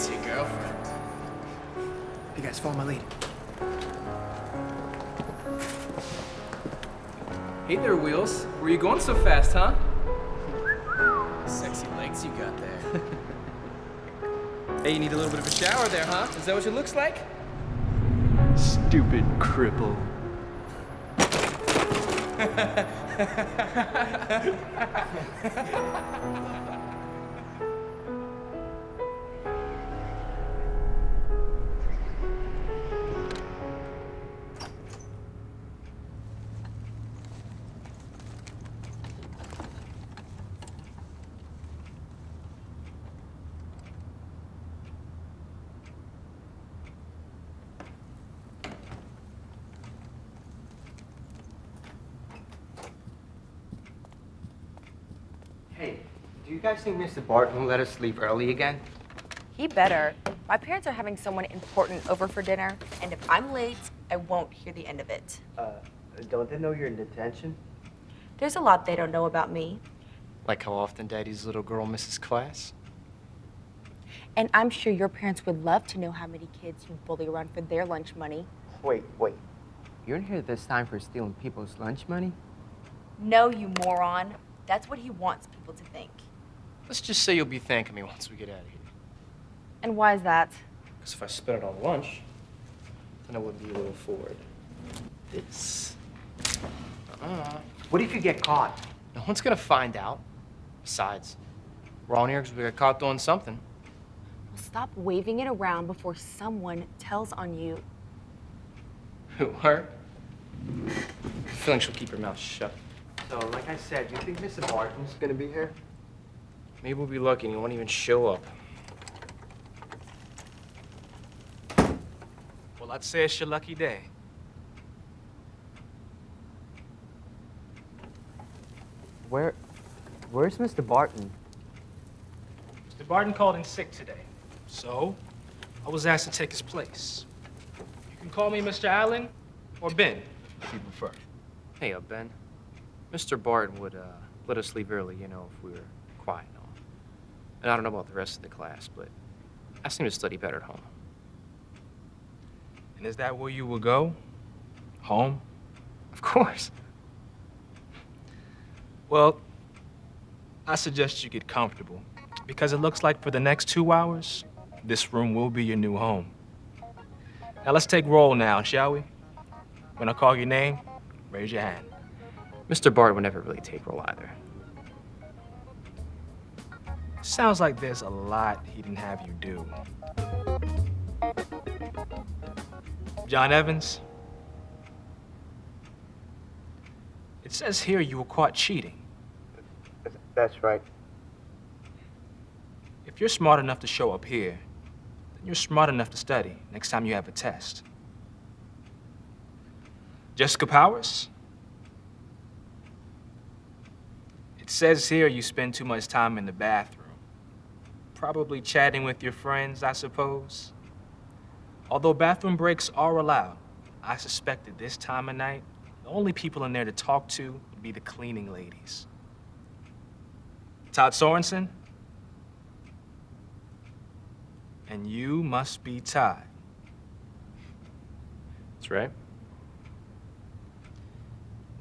It's your girlfriend. You guys follow my lead. Hey there, Wheels. Where you going so fast, huh? Sexy legs you got there. Hey, you need a little bit of a shower there, huh? Is that what it looks like? Stupid cripple. Hey, do you guys think Mr. Barton will let us leave early again? He better. My parents are having someone important over for dinner, and if I'm late, I won't hear the end of it. Don't they know you're in detention? There's a lot they don't know about me, Like how often Daddy's little girl misses class? and I'm sure your parents would love to know how many kids you bully around for their lunch money. Wait. You're in here this time for stealing people's lunch money? No, you moron. That's what he wants people to think. Let's just say you'll be thanking me once we get out of here. And why is that? Because if I spent it on lunch, then I wouldn't be able to afford this. What if you get caught? No one's gonna find out. Besides, we're all in here because we got caught doing something. Well, stop waving it around before someone tells on you. Who, her? I feel like she'll keep her mouth shut. So, like I said, do you think Mr. Barton's gonna be here? Maybe we'll be lucky and he won't even show up. Well, I'd say it's your lucky day. Where's Mr. Barton? Mr. Barton called in sick today, so I was asked to take his place. You can call me Mr. Allen or Ben, if you prefer. Hey, Ben. Mr. Barton would let us leave early, you know, if we were quiet and all. And I don't know about the rest of the class, but I seem to study better at home. And is that where you will go? Home? Of course. Well, I suggest you get comfortable, because it looks like for the next 2 hours, this room will be your new home. Now let's take roll now, shall we? When I call your name, raise your hand. Mr. Barton would never really take roll either. Sounds like there's a lot he didn't have you do. John Evans? It says here you were caught cheating. That's right. If you're smart enough to show up here, then you're smart enough to study next time you have a test. Jessica Powers? It says here you spend too much time in the bathroom. Probably chatting with your friends, I suppose. Although bathroom breaks are allowed, I suspect at this time of night, the only people in there to talk to would be the cleaning ladies. Todd Sorensen? And you must be Todd. That's right.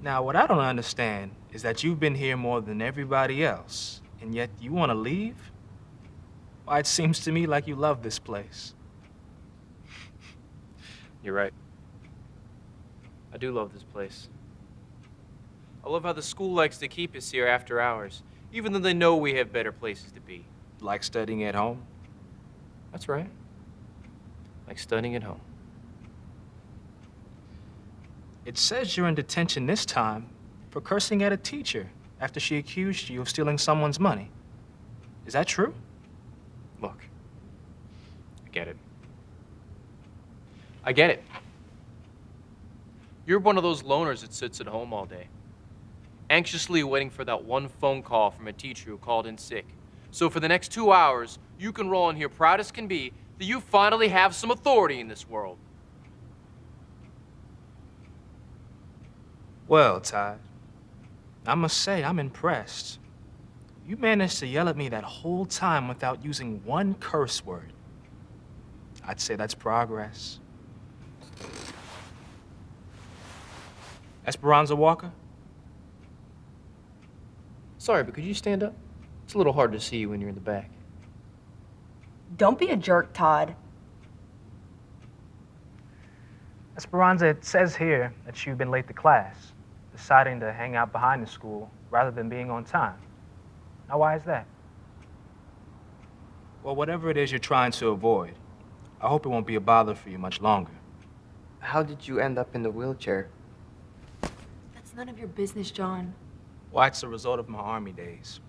Now, what I don't understand is that you've been here more than everybody else, and yet you want to leave? Why, it seems to me like you love this place. You're right. I do love this place. I love how the school likes to keep us here after hours, even though they know we have better places to be. Like studying at home? That's right. Like studying at home. It says you're in detention this time for cursing at a teacher after she accused you of stealing someone's money. Is that true? Look, I get it. I get it. You're one of those loners that sits at home all day, anxiously waiting for that one phone call from a teacher who called in sick. So for the next 2 hours, you can roll in here proud as can be that you finally have some authority in this world. Well, Todd, I must say I'm impressed. You managed to yell at me that whole time without using one curse word. I'd say that's progress. Esperanza Walker? Sorry, but could you stand up? It's a little hard to see you when you're in the back. Don't be a jerk, Todd. Esperanza, it says here that you've been late to class, deciding to hang out behind the school rather than being on time. Now, why is that? Well, whatever it is you're trying to avoid, I hope it won't be a bother for you much longer. How did you end up in the wheelchair? That's none of your business, John. Why, it's a result of my Army days.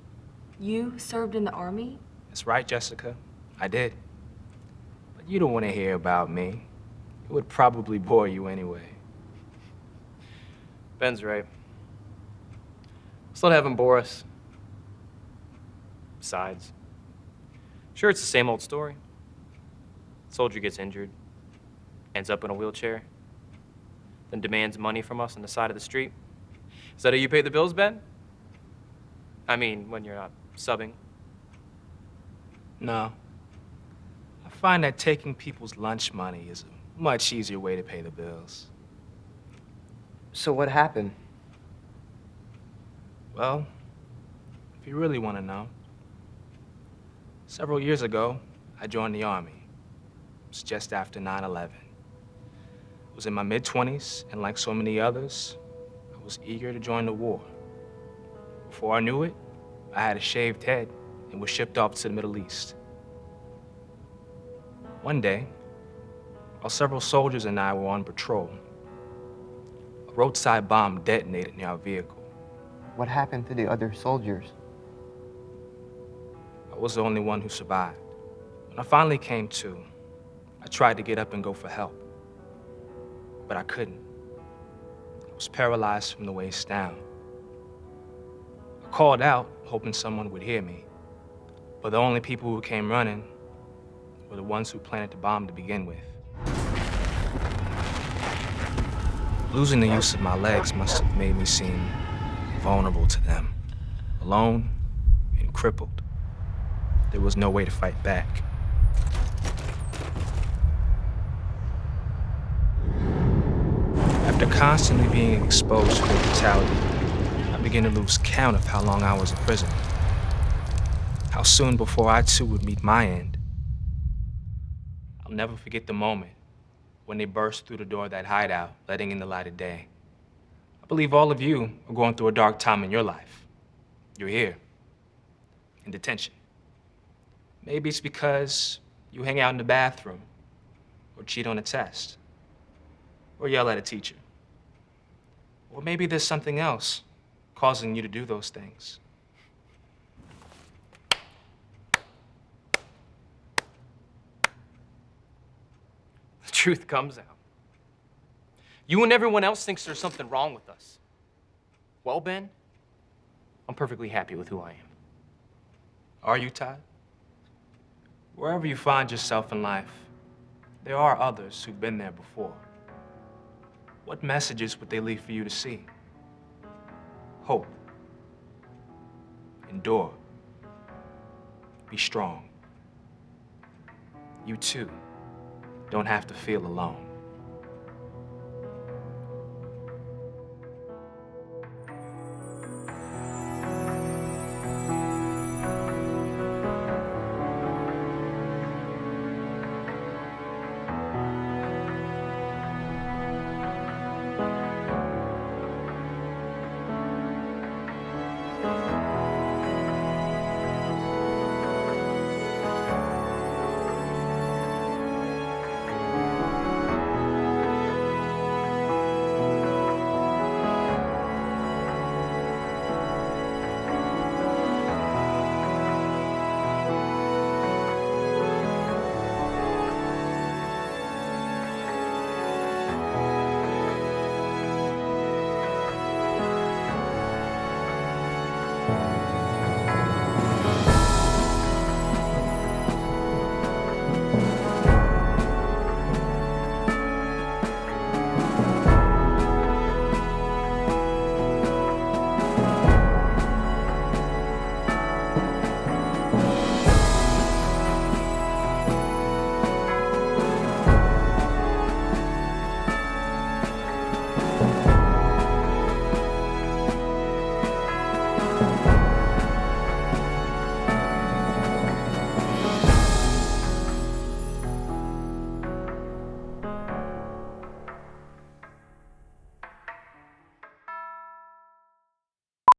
You served in the Army? That's right, Jessica. I did. But you don't want to hear about me. It would probably bore you anyway. Ben's right. Let's not have him bore us. Besides, sure, it's the same old story. Soldier gets injured, ends up in a wheelchair, then demands money from us on the side of the street. Is that how you pay the bills, Ben? I mean, when you're not subbing. No. I find that taking people's lunch money is a much easier way to pay the bills. So what happened? Well, if you really want to know, several years ago, I joined the Army. It was just after 9/11. I was in my mid-20s, and like so many others, I was eager to join the war. Before I knew it, I had a shaved head and was shipped off to the Middle East. One day, while several soldiers and I were on patrol, a roadside bomb detonated near our vehicle. What happened to the other soldiers? I was the only one who survived. When I finally came to, I tried to get up and go for help, but I couldn't. I was paralyzed from the waist down. I called out, hoping someone would hear me, but the only people who came running were the ones who planted the bomb to begin with. Losing the use of my legs must have made me seem vulnerable to them, alone and crippled. There was no way to fight back. After constantly being exposed to their brutality, I began to lose count of how long I was in prison. How soon before I too would meet my end. I'll never forget the moment when they burst through the door of that hideout, letting in the light of day. I believe all of you are going through a dark time in your life. You're here, in detention. Maybe it's because you hang out in the bathroom, or cheat on a test, or yell at a teacher. Or maybe there's something else causing you to do those things. The truth comes out. You and everyone else thinks there's something wrong with us. Well, Ben, I'm perfectly happy with who I am. Are you, Todd? Wherever you find yourself in life, there are others who've been there before. What messages would they leave for you to see? Hope. Endure. Be strong. You too don't have to feel alone.